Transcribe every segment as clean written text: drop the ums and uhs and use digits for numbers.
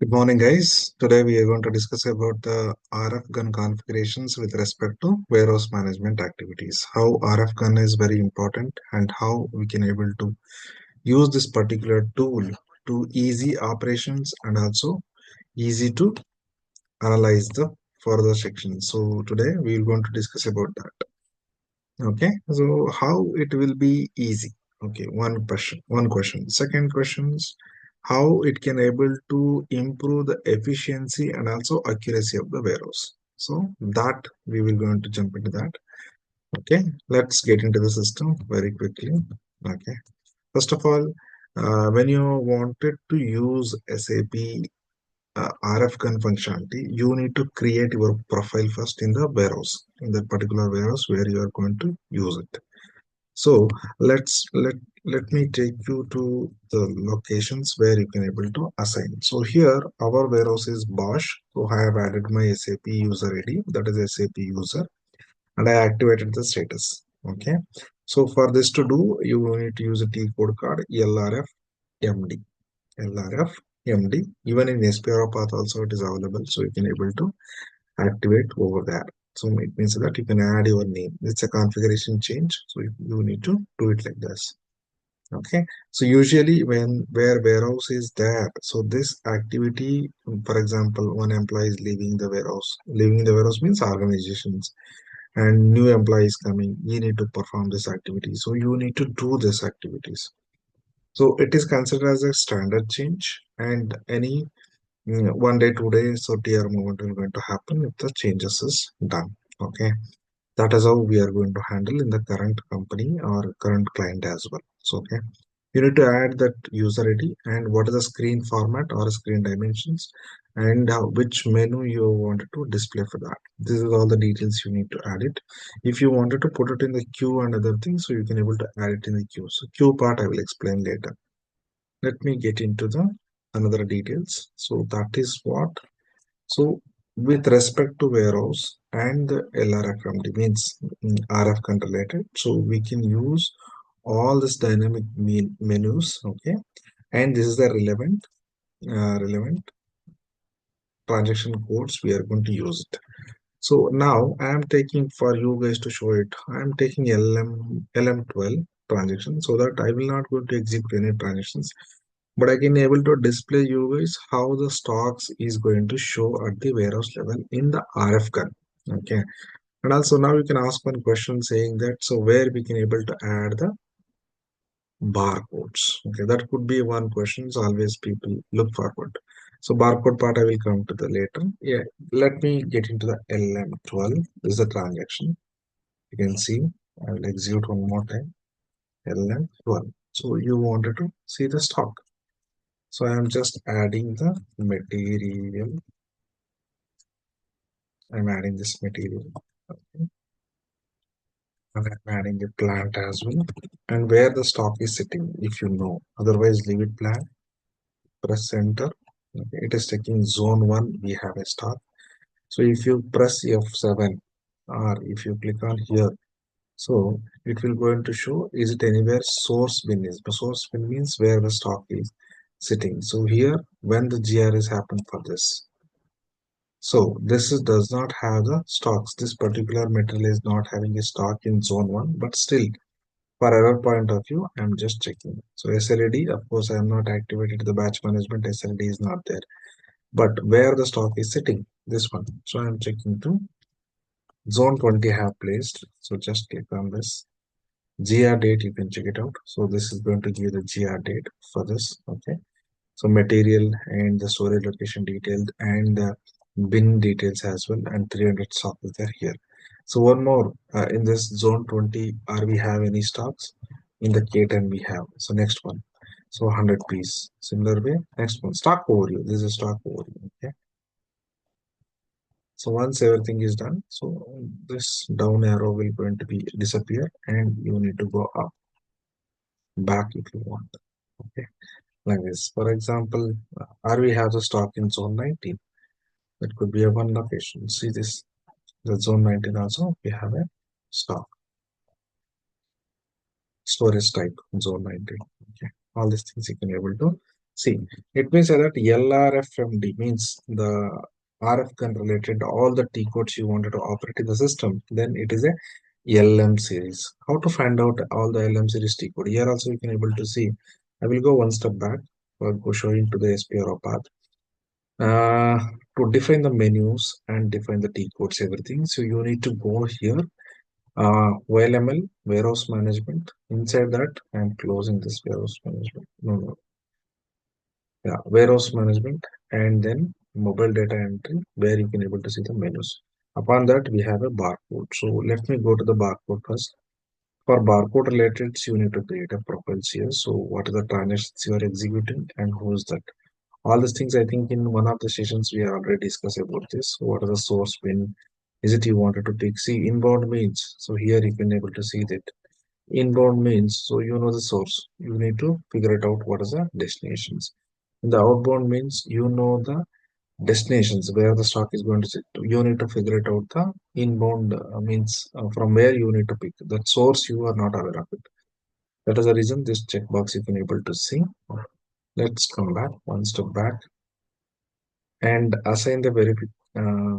Good morning, guys. Today we are going to discuss about the RF gun configurations with respect to warehouse management activities. How RF gun is very important and how we can able to use this particular tool to easy operations and also easy to analyze the further sections. So today we are going to discuss about that. Okay, so how it will be easy. Okay, one question. Second questions, how it can able to improve the efficiency and also accuracy of the warehouse. So that we will going to jump into that. Okay, let's get into the system very quickly. Okay, first of all, when you wanted to use SAP RF gun functionality, you need to create your profile first in the warehouse, in that particular warehouse where you are going to use it. So let me take you to the locations where you can able to assign. So here our warehouse is Bosch. So I have added my SAP user ID, that is SAP user, and I activated the status. Okay. So for this to do, you need to use a T code card LRF MD. LRF MD. Even in SPR path also it is available. So you can able to activate over there. So it means that you can add your name. It's a configuration change. So you need to do it like this. Okay. So usually when where warehouse is there, so this activity, for example, one employee is leaving the warehouse. Leaving the warehouse means organizations and new employees coming. You need to perform this activity. So you need to do these activities. So it is considered as a standard change and any one day, 2 days, so TR movement will going to happen if the changes is done. Okay, that is how we are going to handle in the current company or current client as well. So okay, you need to add that user ID and what is the screen format or screen dimensions and which menu you wanted to display for that. This is all the details you need to add it. If you wanted to put it in the queue and other things, so you can able to add it in the queue. So queue part I will explain later. Let me get into the another details. So that is what. So with respect to warehouse and the LRFMD means RF gun related, so we can use all this dynamic menus. Okay, and this is the relevant transaction codes we are going to use it. So now I am taking for you guys to show it. I am taking LM12 transaction so that I will not going to execute any transactions, but I can able to display you guys how the stocks is going to show at the warehouse level in the RF gun. Okay, and also now you can ask one question saying that so where we can able to add the barcodes. Okay, that could be one question. So always people look forward. So barcode part I will come to the later. Yeah, let me get into the LM12. This is the transaction. You can see. I will execute one more time. LM12. So you wanted to see the stock. So I am just adding the material. I'm adding this material. Okay. And I'm adding the plant as well. And where the stock is sitting, if you know. Otherwise, leave it blank. Press enter. Okay. It is taking zone 1. We have a stock. So if you press F7 or if you click on here, so it will going to show is it anywhere source bin is. The source bin means where the stock is sitting. So here when the GR is happened for this. So this is, does not have the stocks. This particular material is not having a stock in zone 1, but still for error point of view, I'm just checking. So SLD, of course, I am not activated the batch management. SLD is not there. But where the stock is sitting, this one. So I'm checking to zone 20 have placed. So just click on this. GR date, you can check it out. So this is going to give the GR date for this. Okay. So material and the storage location detailed and the bin details as well, and 300 stock is there here. So one more in this zone 20, are we have any stocks? In the K10 we have. So next one. So 100 piece. Similar way. Next one. Stock overview. This is stock overview. Okay. So once everything is done, so this down arrow will going to be disappear, and you need to go up back if you want. Okay, like this. For example, RV has a stock in zone 19. That could be a one location. See this, the zone 19 also we have a stock storage type zone 19. Okay, all these things you can able to See, it means that LRFMD means the RF gun related all the T codes you wanted to operate in the system. Then it is a LM series. How to find out all the LM series T code? Here also you can able to see. I will go one step back. I'll go showing to the SPRO path. To define the menus and define the T codes, everything. So you need to go here. YLML, warehouse management. Inside that, I'm closing this warehouse management. No, yeah, warehouse management, and then mobile data entry where you can able to see the menus. Upon that we have a barcode. So let me go to the barcode first. For barcode related, you need to create a profile here. So what are the transactions you are executing and who is that? All these things I think in one of the sessions we have already discussed about this. So what are the source pin? Is it you wanted to take? See, inbound means, so here you can able to see that inbound means, so you know the source. You need to figure it out what is the destinations. The outbound means you know the destinations where the stock is going to sit. You need to figure it out. The inbound means from where you need to pick that source. You are not aware of it. That is the reason this checkbox you can able to see. Let's come back one step back and assign the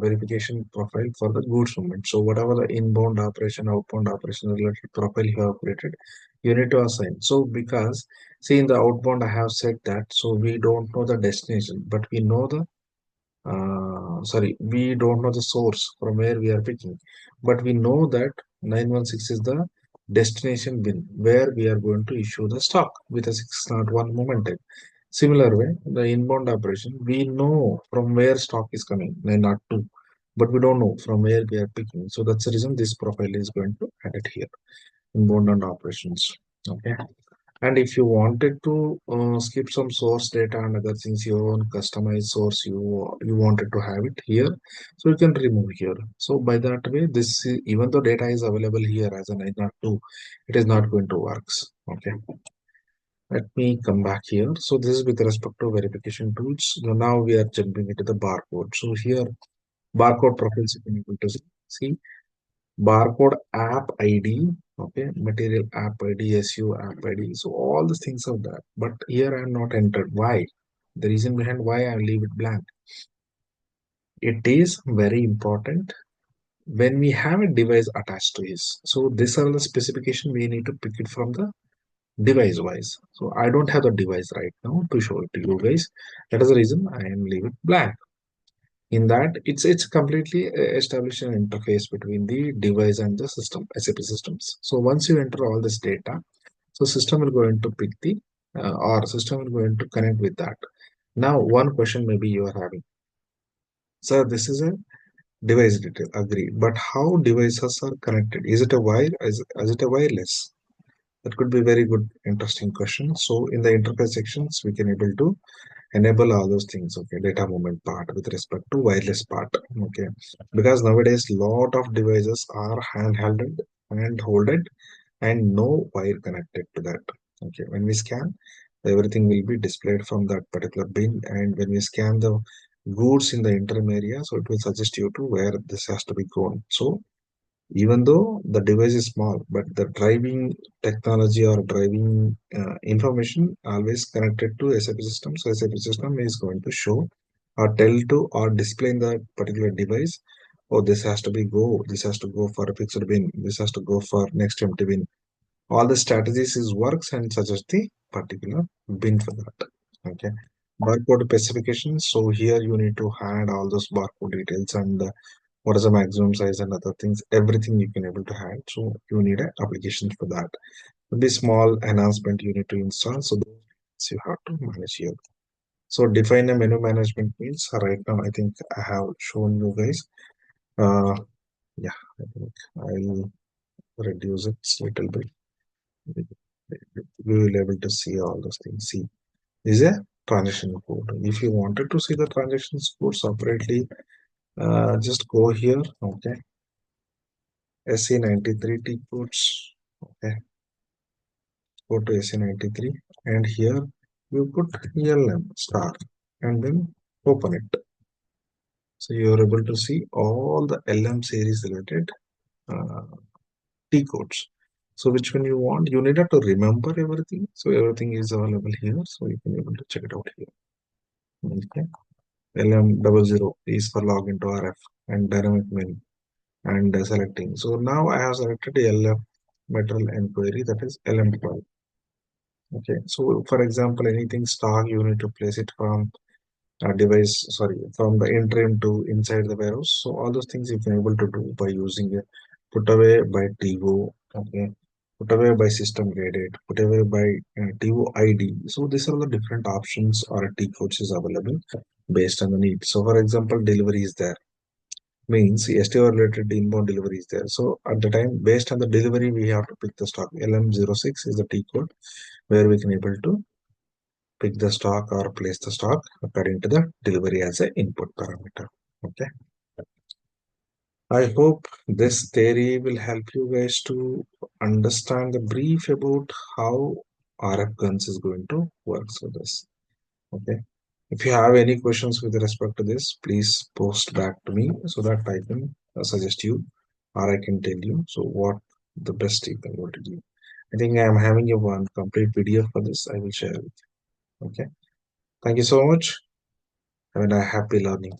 verification profile for the goods movement. So whatever the inbound operation, outbound operation related profile you have created, you need to assign. So because see in the outbound I have said that, so we don't know the destination, but we know the sorry, we don't know the source from where we are picking, but we know that 916 is the destination bin where we are going to issue the stock with a 601 momentum. Similar way, the inbound operation, we know from where stock is coming, 902, but we don't know from where we are picking. So that's the reason this profile is going to add it here, inbound and operations. Okay. And if you wanted to skip some source data and other things, your own customized source, you wanted to have it here, so you can remove here. So by that way, even though data is available here as an I02, it is not going to works. Okay, let me come back here. So this is with respect to verification tools. Now we are jumping into the barcode. So here, barcode profiles you can able to see barcode app ID, okay, material app ID, SU app ID. So all the things are there. But here I am not entered. Why? The reason behind why I leave it blank. It is very important when we have a device attached to this. So these are the specification we need to pick it from the device wise. So I don't have the device right now to show it to you guys. That is the reason I am leave it blank. In that, it's completely established an interface between the device and the system, SAP systems. So once you enter all this data, so system will go into pick the or system will go into connect with that. Now, one question maybe you are having, sir, this is a device detail, agree, but how devices are connected? Is it a wire? Is it a wireless? That could be very good, interesting question. So in the interface sections, we can able to enable all those things. Okay, data movement part with respect to wireless part. Okay, because nowadays lot of devices are hand holded and no wire connected to that. Okay, when we scan, everything will be displayed from that particular bin, and when we scan the goods in the interim area, so it will suggest you to where this has to be gone. So even though the device is small, but the driving technology or driving information always connected to SAP system. So SAP system is going to show or tell to or display in the particular device, oh, this has to be go, this has to go for a fixed bin, this has to go for next empty bin. All the strategies is works and suggest the particular bin for that. Okay. Barcode specifications. So here you need to add all those barcode details and what is the maximum size and other things, everything you can able to add. So you need an application for that. Be small enhancement you need to install, so those you have to manage here. So define a menu management means right now I think I have shown you guys. Yeah, I think I'll reduce it a little bit. We will able to see all those things. See, this is a transaction code. If you wanted to see the transaction code separately, just go here. Okay, SC93 T codes. Okay, go to SC93 and here you put ELM star and then open it. So you are able to see all the LM series related uh, T codes. So which one you want? You needed to remember everything. So everything is available here. So you can able to check it out here. Okay. LM00 is for login to RF and dynamic mail and selecting. So now I have selected LF material inquiry, that is LM12. Okay. So for example, anything stock you need to place it from device, sorry, from the interim to inside the warehouse. So all those things you can able to do by using a put away by TO, okay, put away by system graded, put away by TO ID. So these are the different options or T codes is available based on the need. So for example, delivery is there, means STO related inbound delivery is there. So at the time, based on the delivery, we have to pick the stock. LM06 is the T code where we can able to pick the stock or place the stock according to the delivery as an input parameter. Okay. I hope this theory will help you guys to understand the brief about how RF guns is going to work with this. Okay. If you have any questions with respect to this, please post back to me so that I can suggest you or I can tell you so what the best you can go to do. I think I am having a one complete video for this. I will share it. Okay. Thank you so much. Have a happy learning.